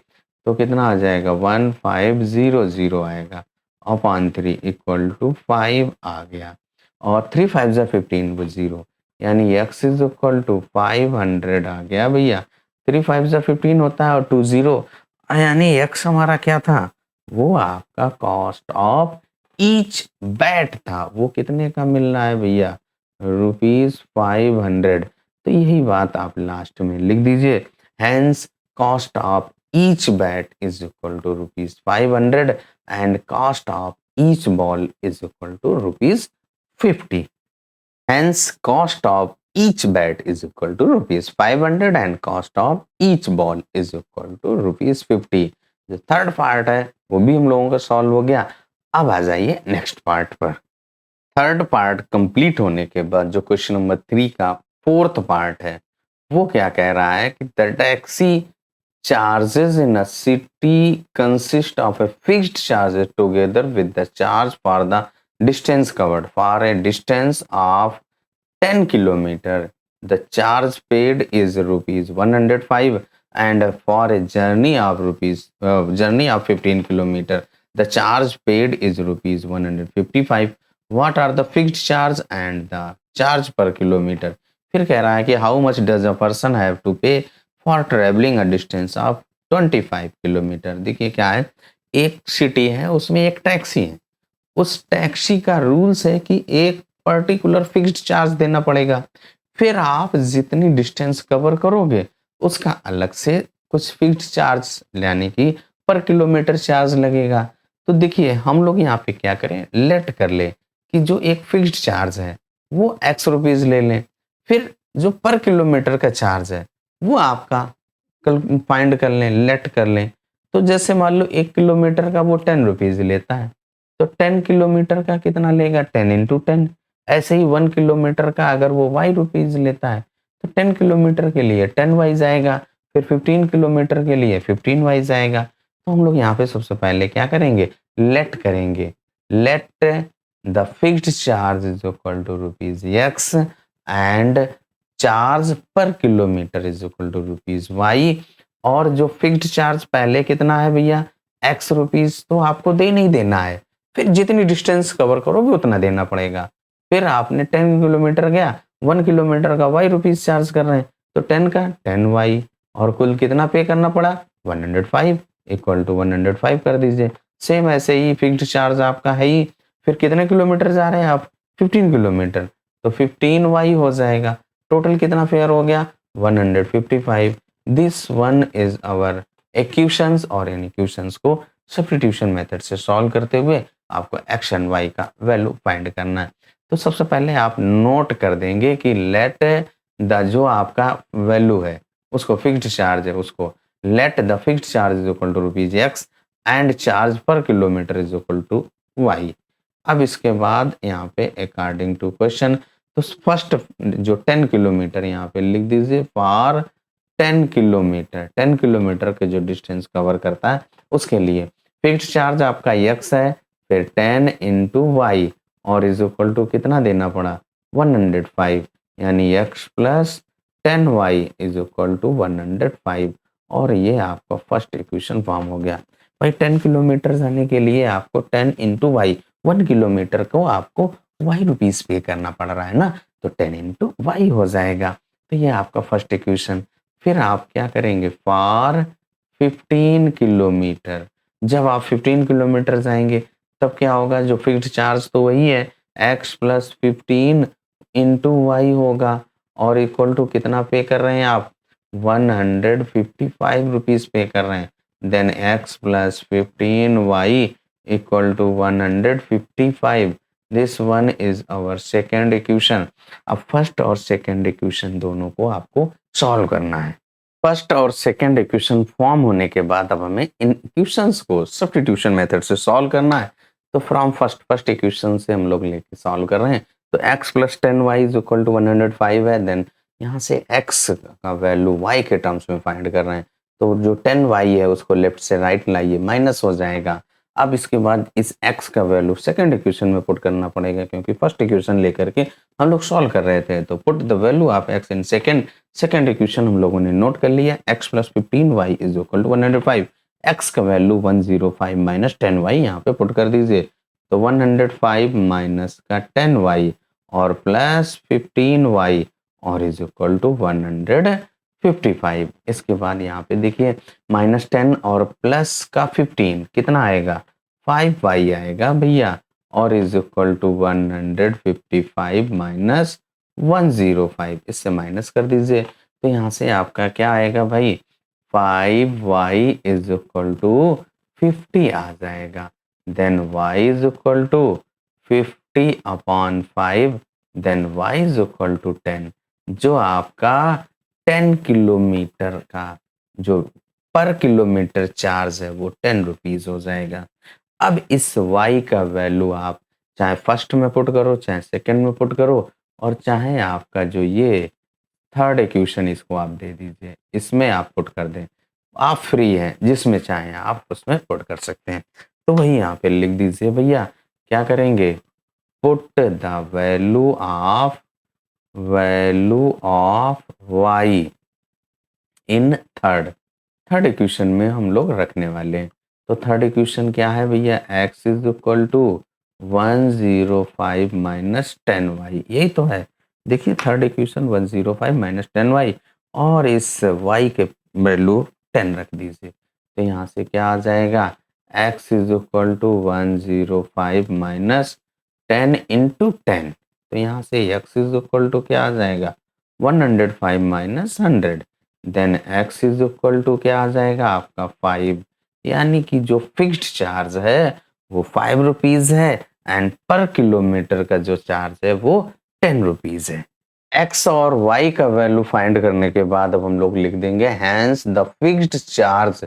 तो कितना आ जाएगा, 1500 आएगा। अपॉन 3 इक्वल टू 5 आ गया और 3 5 जा 15 वो 0, यानी x इज इक्वल टू 500 आ गया भैया। 3 5 जा 15 होता है और 2 0, यानी x हमारा क्या था, वो आपका कॉस्ट ऑफ ईच बैट था। वो कितने का मिल रहा है भैया, ₹500। तो यही बात आप लास्ट में लिख दीजिए। Hence cost of each bat is equal to ₹500 and cost of each ball is equal to ₹50। Hence, cost of each bat is equal to ₹500 and cost of each ball is equal to ₹50। जो third part है वो भी हम लोगों का solve हो गया। अब आ जाइए नेक्स्ट पार्ट पर। थर्ड पार्ट कंप्लीट होने के बाद जो क्वेश्चन नंबर 3 का फोर्थ पार्ट है वो क्या कह रहा है कि the taxi charges in a city consist of a fixed charges together with the charge for the distance covered. For a distance of 10 kilometer, the charge paid is ₹105, and for a journey of 15 kilometer, the charge paid is ₹155. What are the fixed charge and the charge per kilometer? फिर कह रहा है कि how much does a person have to pay for traveling a distance of 25 kilometre. देखिए क्या है, एक city है उसमें एक टैक्सी है, उस टैक्सी का रूल्स है कि एक पर्टिकुलर फिक्स्ड चार्ज देना पड़ेगा। फिर आप जितनी डिस्टेंस कवर करोगे उसका अलग से कुछ फिक्स्ड चार्ज, यानी कि पर किलोमीटर चार्ज लगेगा। तो देखिए हम लोग यहाँ पे क्या करें, लेट कर ले कि जो एक फिक्स्ड चार्ज है वो एक्स रुपीज ले लें, फिर जो पर किलोमीटर का चार्ज है वो आपका कल फाइंड कर लें, लेट कर लें। तो जैसे मान लो 1 किलोमीटर का वो 10 रुपीज लेता है, तो 10 किलोमीटर का कितना लेगा, 10 इंटू 10। ऐसे ही 1 किलोमीटर का अगर वो वाई रुपीज लेता है तो 10 किलोमीटर के लिए 10 वाई जाएगा, फिर 15 किलोमीटर के लिए 15 वाई जाएगा। तो हम लोग यहाँ पे सबसे पहले क्या करेंगे, लेट करेंगे। Let the fixed charge is equal to ₹x and charge per kilometre is equal to ₹y। और जो फिक्स्ड चार्ज पहले कितना है भैया, x रुपीज, तो आपको दे नहीं देना है, फिर जितनी डिस्टेंस कवर करोगे उतना देना पड़ेगा। फिर आपने 10 किलोमीटर गया, 1 किलोमीटर का y रुपीज चार्ज कर रहे हैं, तो 10 का 10y और कुल कितना पे करना पड़ा, 105 इक्वल टू 105 कर दीजिए। सेम ऐसे ही फिक्स्ड चार्ज आपका है ही, फिर कितने किलोमीटर जा रहे हैं आप, 15 किलोमीटर, तो 15y हो जाएगा। टोटल कितना फेयर हो गया, 155। This one is our equations, और इन इक्वेशंस को सब्स्टिट्यूशन मेथड से सॉल्व करते हुए आपको x एंड y का वैल्यू फाइंड करना है। तो सबसे पहले आप नोट कर देंगे कि लेट द जो आपका वैल्यू है उसको फिक्स्ड चार्ज है, उसको let the fixed charge is equal to ₹x and charge per kilometre is equal to y। अब इसके बाद यहाँ पे अकॉर्डिंग टू क्वेश्चन, तो फर्स्ट जो 10 किलोमीटर यहाँ पे लिख दीजिए, फॉर 10 किलोमीटर, 10 किलोमीटर के जो डिस्टेंस कवर करता है उसके लिए फिक्स्ड चार्ज आपका x है, फिर 10 इंटू वाई और इज इक्वल टू कितना देना पड़ा, 105, यानी x plus 10y is equal to 105। और ये आपका फर्स्ट इक्वेशन फॉर्म हो गया। भाई 10 किलोमीटर जाने के लिए आपको 10 इंटू वाई, 1 किलोमीटर को आपको y रुपीज पे करना पड़ रहा है ना, तो 10 इंटू वाई हो जाएगा। तो ये आपका फर्स्ट इक्वेशन। फिर आप क्या करेंगे, फॉर 15 किलोमीटर, जब आप 15 किलोमीटर जाएंगे तब क्या होगा, जो फिक्स्ड चार्ज तो वही है, x प्लस 15 इंटू वाई होगा और इक्वल टू कितना पे कर रहे हैं आप, 155 रुपीज पे कर रहे हैं। Then x plus 15y equal to 155. This one is our second equation. अब फर्स्ट और सेकेंड इक्वेशन दोनों को आपको सॉल्व करना है. फर्स्ट और सेकेंड इक्वेशन फॉर्म होने के बाद अब हमें इन इक्वेशंस को सब्स्टिट्यूशन मेथड से सॉल्व करना है. तो फ्रॉम फर्स्ट इक्वेशन से हम लोग लेके सॉल्व कर रहे हैं. तो x plus 10y is equal to 105 है. देन यहाँ से x का वैल्यू y के टर्म्स में फाइंड कर रहे हैं. तो जो 10y है उसको लेफ्ट से राइट लाइए, माइनस हो जाएगा. अब इसके बाद इस x का वैल्यू सेकंड इक्वेशन में पुट करना पड़ेगा, क्योंकि फर्स्ट इक्वेशन लेकर के हम लोग सॉल्व कर रहे थे. तो put the value of x in second equation हम लोगों ने नोट कर लिया. x plus 15y is equal to 105. x का वैल्यू 105 माइनस 10y यहाँ पे पुट कर दीजिए. तो 105 माइनस का 10y और प्लस 15y और इज इक्वल टू 155. इसके बाद यहाँ पे देखिए माइनस 10 और प्लस का 15 कितना आएगा, 5y आएगा भैया, और इज इक्वल टू 155 माइनस 105. इससे माइनस कर दीजिए. तो यहाँ से आपका क्या आएगा भाई, 5y इज इक्वल टू 50 आ जाएगा. Then y is equal to 50 upon 5, then y is equal to 10, जो आपका 10 किलोमीटर का जो पर किलोमीटर चार्ज है वो 10 रुपीज हो जाएगा. अब इस y का वैल्यू आप चाहे फर्स्ट में पुट करो, चाहे सेकंड में पुट करो, और चाहे आपका जो ये थर्ड इक्वेशन इसको आप दे दीजिए, इसमें आप पुट कर दें. आप फ्री हैं, जिसमें चाहें आप उसमें पुट कर सकते हैं. तो वही यहाँ पे लिख दीजिए भैया. क्या करेंगे, put the value of y in third equation में हम लोग रखने वाले हैं. तो थर्ड इक्वेशन क्या है भैया, x is equal to 105 minus 10y, यही तो है. देखिए थर्ड इक्वेशन 105 माइनस 10y, और इस y के वैल्यू 10 रख दीजिए. तो यहाँ से क्या आ जाएगा, x is equal to 105 minus 10 into 10. तो यहाँ से x इज इक्वल टू क्या आ जाएगा, 105 minus 100. Then x is equal to क्या आ जाएगा आपका 5, यानी कि जो फिक्स्ड चार्ज है वो 5 रुपीज है, एंड पर किलोमीटर का जो चार्ज है वो 10 रुपीज है. x और y का वैल्यू फाइंड करने के बाद अब हम लोग लिख देंगे हैंस द फिक्स्ड चार्ज,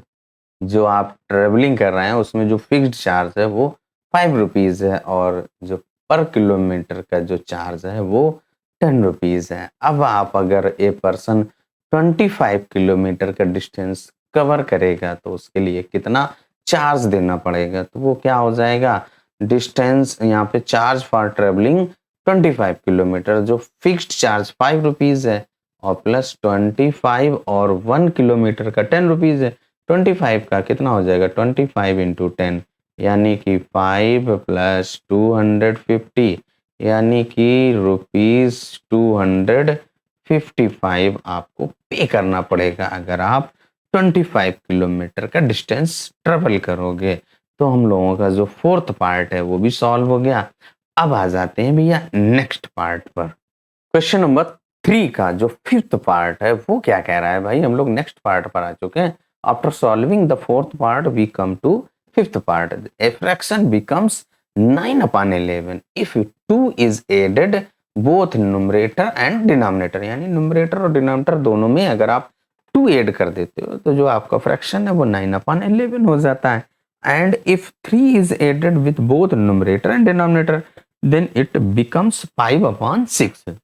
जो आप ट्रेवलिंग कर रहे हैं उसमें जो फिक्स्ड चार्ज है वो 5 रुपीज है, और जो पर किलोमीटर का जो चार्ज है वो 10 रुपीज है. अब आप अगर ए पर्सन 25 किलोमीटर का डिस्टेंस कवर करेगा तो उसके लिए कितना चार्ज देना पड़ेगा, तो वो क्या हो जाएगा, डिस्टेंस यहाँ पे चार्ज फॉर ट्रेवलिंग 25 किलोमीटर, जो फिक्स्ड चार्ज 5 रुपीज है, और प्लस 25 और 1 किलोमीटर का 10 रुपीज है. 25 का कितना हो जाएगा, 25 इंटू 10, यानी कि 5 प्लस 250, यानी कि रुपीज 255 आपको पे करना पड़ेगा अगर आप 25 किलोमीटर का डिस्टेंस ट्रेवल करोगे. तो हम लोगों का जो फोर्थ पार्ट है वो भी सॉल्व हो गया. अब आ जाते हैं भैया नेक्स्ट पार्ट पर. क्वेश्चन नंबर 3 का जो फिफ्थ पार्ट है वो क्या कह रहा है भाई, हम लोग नेक्स्ट पार्ट पर आ चुके हैं. After solving the fourth part we come to fifth part. A fraction becomes 9/11 if 2 is added both numerator and denominator, यानी न्यूमरेटर और डिनोमिनेटर दोनों में अगर आप 2 ऐड कर देते हो तो जो आपका फ्रैक्शन है वो 9/11 हो जाता है. And if 3 is added with both numerator and denominator then it becomes 5/6.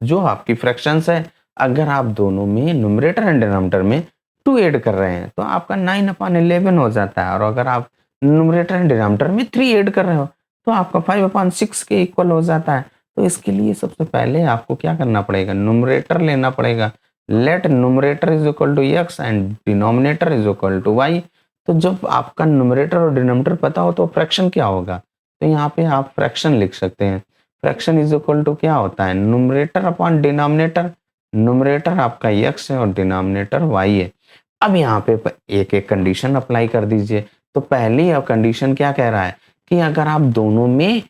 जो आपकी फ्रैक्शंस है अगर आप दोनों में न्यूमरेटर एंड डिनोमिनेटर में 2 ऐड कर रहे हैं तो आपका 9/11 हो जाता है, और अगर आप न्यूमरेटर एंड डिनोमिनेटर में 3 ऐड कर रहे हो तो आपका 5/6 के इक्वल हो जाता है. तो इसके लिए सबसे पहले आपको क्या करना पड़ेगा, न्यूमरेटर लेना पड़ेगा. Let numerator is equal to x and denominator is equal to y. तो जब आपका न्यूमरेटर और डिनोमिनेटर पता हो तो फ्रैक्शन क्या होगा, तो यहाँ पे आप फ्रैक्शन लिख सकते हैं. फ्रैक्शन इज इक्वल टू क्या होता है, न्यूमरेटर अपॉन डिनोमिनेटर. न्यूमरेटर आपका x है और डिनोमिनेटर y है. अब यहाँ पे एक एक कंडीशन अप्लाई कर दीजिए. तो पहली कंडीशन क्या कह रहा है कि अगर आप दोनों में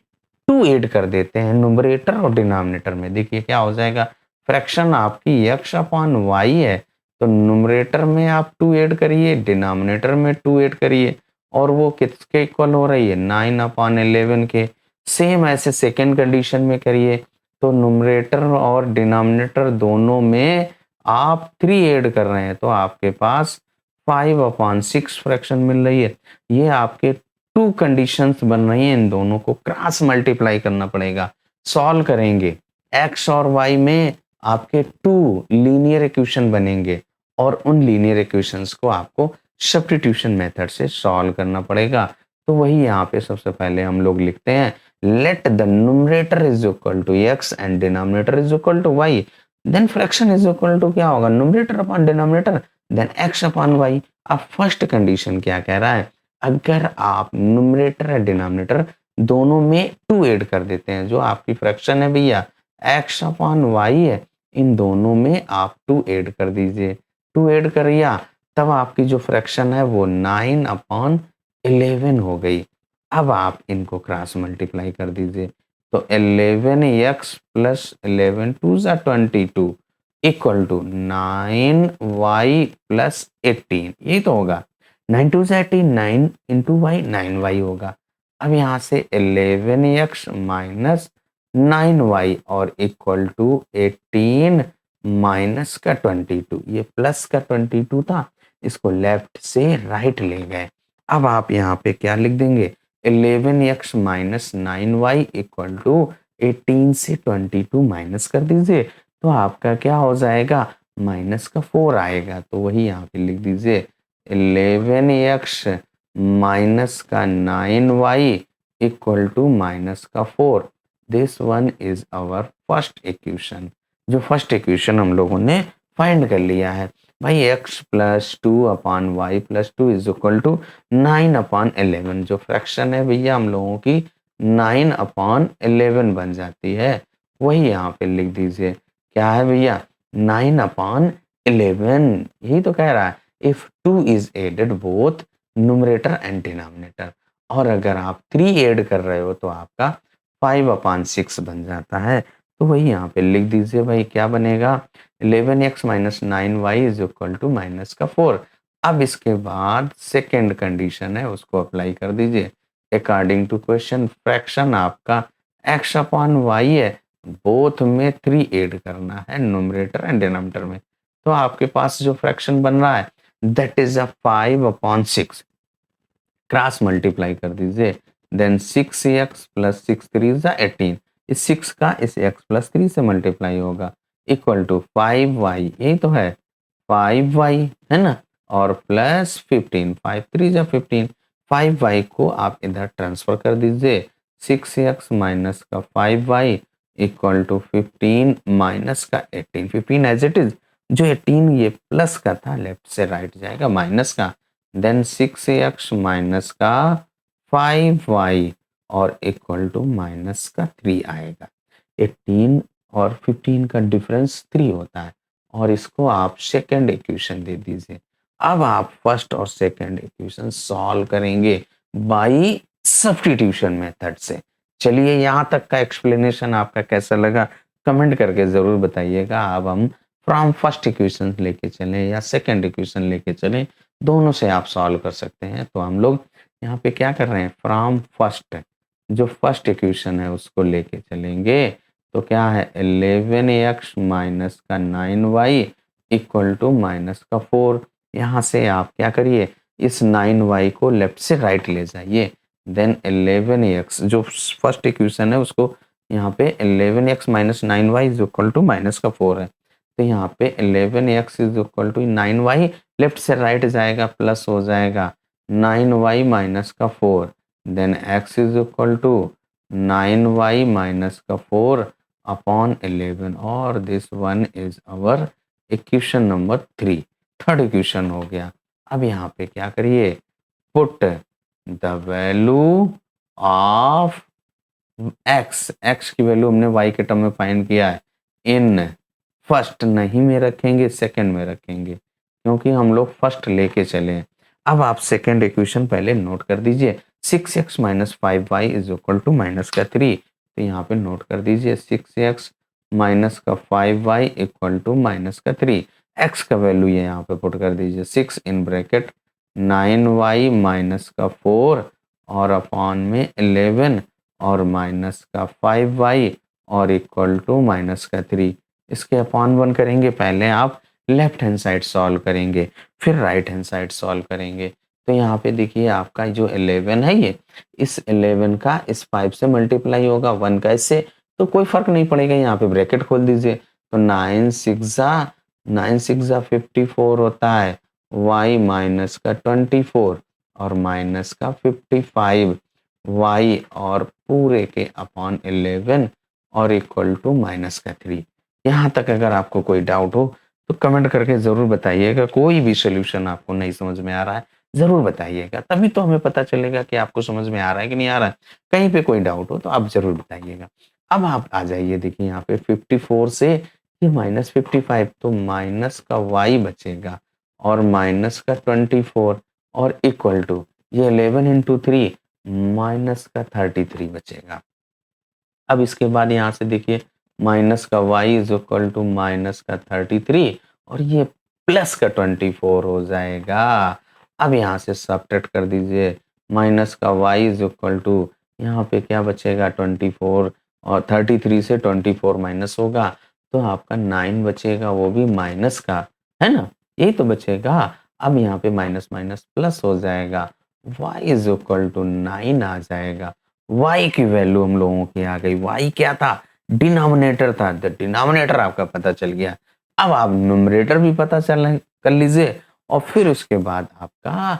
2 ऐड कर देते हैं न्यूमरेटर और डिनोमिनेटर में, देखिए क्या हो जाएगा, फ्रैक्शन आपकी x अपॉन y है तो न्यूमरेटर में आप 2 ऐड करिए, डिनोमिनेटर में 2 ऐड करिए, और वो किसके इक्वल हो रही है, 9/11 के। सेम ऐसे सेकेंड कंडीशन में करिए, तो न्यूमरेटर और डिनोमिनेटर दोनों में आप 3 ऐड कर रहे हैं, तो आपके पास 5/6 फ्रैक्शन मिल रही है। ये आपके 2 कंडीशंस बन रही हैं, इन दोनों को क्रॉस मल्टीप्लाई करना पड़ेगा। सॉल्व करेंगे, एक्स और वाई में आपके 2 लीनियर इक्वेशन बनेंगे, और उन लीनियर इक्वेशंस को आपको सब्स्टिट्यूशन मेथड से सॉल्व करना पड़ेगा। तो वही यहाँ पे सबसे पहले हम लोग लिखते हैं, let the numerator is equal to x and denominator is equal to y, then fraction is equal to क्या होगा, numerator upon denominator, then x upon y. अब फर्स्ट कंडीशन क्या कह रहा है, अगर आप न्यूमरेटर और डिनोमिनेटर दोनों में 2 ऐड कर देते हैं, जो आपकी फ्रैक्शन है भैया एक्स अपॉन वाई है, इन दोनों में आप 2 ऐड कर दीजिए। 2 ऐड करिए, तब आपकी जो फ्रैक्शन है वो 9/11 हो गई। अब आप इनको क्रॉस मल्टीप्लाई कर दीजिए, तो 11x प्लस 11 2 ज़ा 22 इक्वल टू 9y प्लस 18, यही तो होगा। 9 2 ज़ा 18, 9 इंटू वाई 9y होगा। अब यहाँ से 11x माइनस 9y और इक्वल टू 18 माइनस का 22, ये प्लस का 22 था, इसको लेफ्ट से राइट ले गए। अब आप यहाँ पे क्या लिख देंगे, 11x minus 9y equal to 18 से 22 माइनस कर दीजिए, तो आपका क्या हो जाएगा, माइनस का 4 आएगा। तो वही यहाँ पे लिख दीजिए 11x माइनस का 9y इक्वल टू माइनस का 4। This one is our first equation. जो फर्स्ट इक्वेशन हम लोगों ने फाइंड कर लिया है भाई, x plus 2 upon y plus 2 is equal to 9/11। जो फ्रैक्शन है भैया हम लोगों की 9/11 बन जाती है, वही यहाँ पे लिख दीजिए। क्या है भैया, 9/11, यही तो कह रहा है। If 2 is added both numerator and denominator, और अगर आप 3 ऐड कर रहे हो तो आपका 5/6 बन जाता है। तो वही यहाँ पे लिख दीजिए भाई, क्या बनेगा, 11x minus 9y is equal to minus का 4। अब इसके बाद सेकेंड कंडीशन है, उसको अप्लाई कर दीजिए। अकॉर्डिंग टू क्वेश्चन, फ्रैक्शन आपका x अपॉन y है, बोथ में 3 ऐड करना है, न्यूमरेटर एंड डिनोमिनेटर में। तो आपके पास जो फ्रैक्शन बन रहा है that is a 5/6, cross multiply कर दीजिए, देन 6x प्लस 6 3 ज़ा 18, इस 6 का इस x प्लस 3 से मल्टीप्लाई होगा, इक्वल टू 5y, यही तो है 5y है ना, और प्लस 15, 5 3 ज़ा 15, 5y को आप इधर ट्रांसफर कर दीजिए, 6x माइनस का 5y इक्वल टू 15 माइनस का 18, 15 एज इट इज, जो 18 ये प्लस का था लेफ्ट से राइट जाएगा माइनस का, देन 6x माइनस का 5y और इक्वल टू माइनस का 3 आएगा। 18 और 15 का डिफरेंस 3 होता है, और इसको आप सेकेंड इक्वेशन दे दीजिए। अब आप फर्स्ट और सेकेंड इक्वेशन सॉल्व करेंगे बाई सब्स्टिट्यूशन मेथड से। चलिए, यहाँ तक का एक्सप्लेनेशन आपका कैसा लगा कमेंट करके जरूर बताइएगा। अब हम फ्रॉम फर्स्ट इक्वेशन लेके चलें या सेकेंड इक्वेशन लेके चलें, दोनों से आप सॉल्व कर सकते हैं। तो हम लोग यहाँ पे क्या कर रहे हैं, फ्रॉम फर्स्ट, जो फर्स्ट इक्वेशन है उसको लेके चलेंगे। तो क्या है, 11x माइनस का 9y इक्वल टू माइनस का 4। यहाँ से आप क्या करिए, इस 9y को लेफ्ट से राइट ले जाइए, देन 11x, जो फर्स्ट इक्वेशन है उसको यहाँ पे 11x minus 9y is equal to minus का 4 है, तो यहाँ पे 11x is equal to 9y, left से राइट जाएगा प्लस हो जाएगा 9y माइनस का 4, then x is equal to 9y minus का 4 अपॉन 11, और this one is our equation number 3, third equation हो गया। अब यहाँ पे क्या करिए, put the value of x की वैल्यू हमने y के टर्म में फाइंड किया है, इन फर्स्ट नहीं में रखेंगे, सेकंड में रखेंगे, क्योंकि हम लोग फर्स्ट लेके चले हैं। अब आप सेकंड इक्वेशन पहले नोट कर दीजिए, 6x minus 5y is equal to minus का 3, तो यहाँ पे नोट कर दीजिए 6x माइनस का 5y इक्वल टू माइनस का 3। x का वैल्यू ये यहाँ पे पुट कर दीजिए 6 इन ब्रैकेट 9y माइनस का 4 और अपॉन में 11 और माइनस का 5y और इक्वल टू माइनस का 3। इसके अपॉन 1 करेंगे, पहले आप लेफ्ट हैंड साइड सॉल्व करेंगे फिर राइट हैंड साइड सॉल्व करेंगे। तो यहाँ पे देखिए आपका जो 11 है ये इस 11 का इस 5 से मल्टीप्लाई होगा 1 का इससे, तो कोई फर्क नहीं पड़ेगा। यहाँ पे ब्रैकेट खोल दीजिए तो 9 6 जा 54 होता है, y माइनस का 24 और माइनस का 55 y और पूरे के अपॉन 11 और इक्वल टू माइनस का 3। यहाँ तक अगर आपको कोई डाउट हो तो कमेंट करके ज़रूर बताइएगा। कोई भी सोल्यूशन आपको नहीं समझ में आ रहा है ज़रूर बताइएगा, तभी तो हमें पता चलेगा कि आपको समझ में आ रहा है कि नहीं आ रहा है। कहीं पे कोई डाउट हो तो आप ज़रूर बताइएगा। अब आप आ जाइए, देखिए यहाँ पे 54 से ये माइनस 55 तो माइनस का y बचेगा और माइनस का 24 और इक्वल टू ये 11 इंटू 3 माइनस का 33 बचेगा। अब इसके बाद यहाँ से देखिए माइनस का y is equal to minus का 33 और ये प्लस का 24 हो जाएगा। अब यहाँ से सब्ट्रैक्ट कर दीजिए, माइनस का y इज इक्वल टू यहाँ पे क्या बचेगा 24 और 33 से 24 माइनस होगा तो आपका 9 बचेगा, वो भी माइनस का, है ना, यही तो बचेगा। अब यहाँ पे माइनस माइनस प्लस हो जाएगा, y इज इक्वल टू 9 आ जाएगा। y की वैल्यू हम लोगों की आ गई। y क्या था, डिनोमिनेटर था, द डिनोमिनेटर आपका पता चल गया। अब आप न्यूमरेटर भी पता चल कर लीजिए और फिर उसके बाद आपका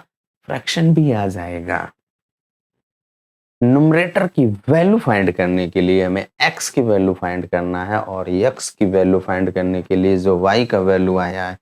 फ्रैक्शन भी आ जाएगा। न्यूमरेटर की वैल्यू फाइंड करने के लिए हमें x की वैल्यू फाइंड करना है और x की वैल्यू फाइंड करने के लिए जो y का वैल्यू आया है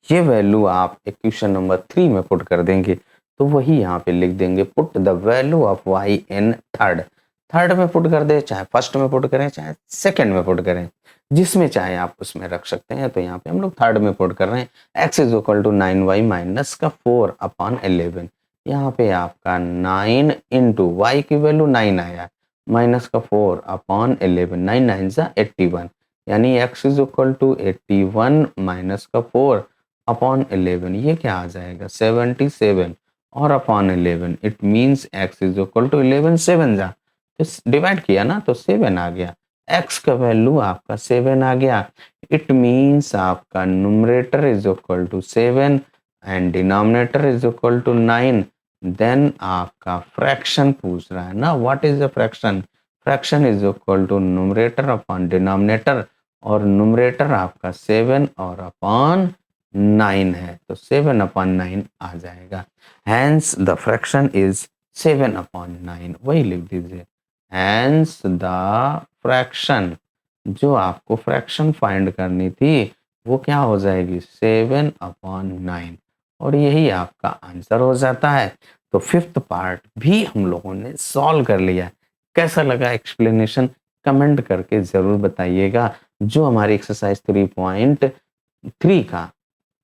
ये वैल्यू आप इक्वेशन नंबर 3 में पुट कर देंगे। तो वही यहाँ पे लिख देंगे, put the value of y in third में पुट कर दे, चाहे फर्स्ट में पुट करें चाहे सेकंड में पुट करें, जिसमें चाहे आप उसमें रख सकते हैं। तो यहाँ पे हम लोग थर्ड में पुट कर रहे हैं। x is equal to 9y minus का 4 अपॉन 11। यहाँ पे आपका 9 इंटू वाई की वैल्यू 9 आया माइनस का 4 अपॉन 11, 9 9 जा 81, यानी x is equal to 81 minus का 4 अपॉन 11, ये क्या आ जाएगा 77 और upon 11, it means x is equal to 11 7 जा तो डिवाइड किया ना तो 7 आ गया। x का वैल्यू आपका 7 आ गया। इट मींस आपका numerator is equal to 7 and denominator is equal to 9। देन आपका फ्रैक्शन पूछ रहा है ना, what is the fraction, fraction is equal to numerator upon denominator और न्यूमरेटर आपका 7 और अपॉन 9 है तो 7 अपॉन 9 आ जाएगा। Hence the fraction is 7 upon 9, वही लिख दीजिए। हैंस द फ्रैक्शन, जो आपको फ्रैक्शन फाइंड करनी थी वो क्या हो जाएगी 7 अपॉन 9 और यही आपका आंसर हो जाता है। तो फिफ्थ पार्ट भी हम लोगों ने सॉल्व कर लिया। कैसा लगा एक्सप्लेनेशन कमेंट करके ज़रूर बताइएगा। जो हमारी एक्सरसाइज 3.3 का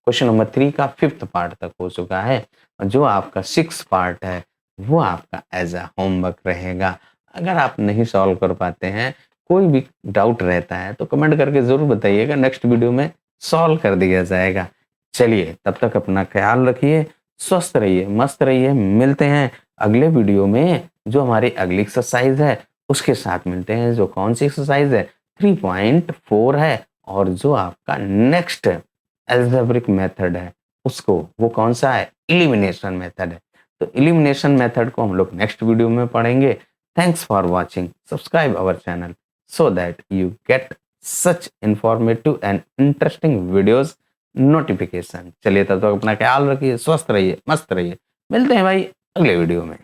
क्वेश्चन नंबर 3 का फिफ्थ पार्ट तक हो चुका है, जो आपका 6 पार्ट है वो आपका एज अ होमवर्क रहेगा। अगर आप नहीं सॉल्व कर पाते हैं, कोई भी डाउट रहता है तो कमेंट करके ज़रूर बताइएगा, नेक्स्ट वीडियो में सॉल्व कर दिया जाएगा। चलिए तब तक अपना ख्याल रखिए, स्वस्थ रहिए, मस्त रहिए। मिलते हैं अगले वीडियो में, जो हमारी अगली एक्सरसाइज है उसके साथ मिलते हैं। जो कौन सी एक्सरसाइज है 3.4 है और जो आपका नेक्स्ट एल्जेब्रिक मेथड है उसको, वो कौन सा है एलिमिनेशन मेथड है। तो एलिमिनेशन मेथड को हम लोग नेक्स्ट वीडियो में पढ़ेंगे। Thanks for watching, subscribe our channel so that you get such informative and interesting videos notification. चलिए तब तक अपना ख्याल रखिए, स्वस्थ रहिए, मस्त रहिए। मिलते हैं भाई अगले वीडियो में।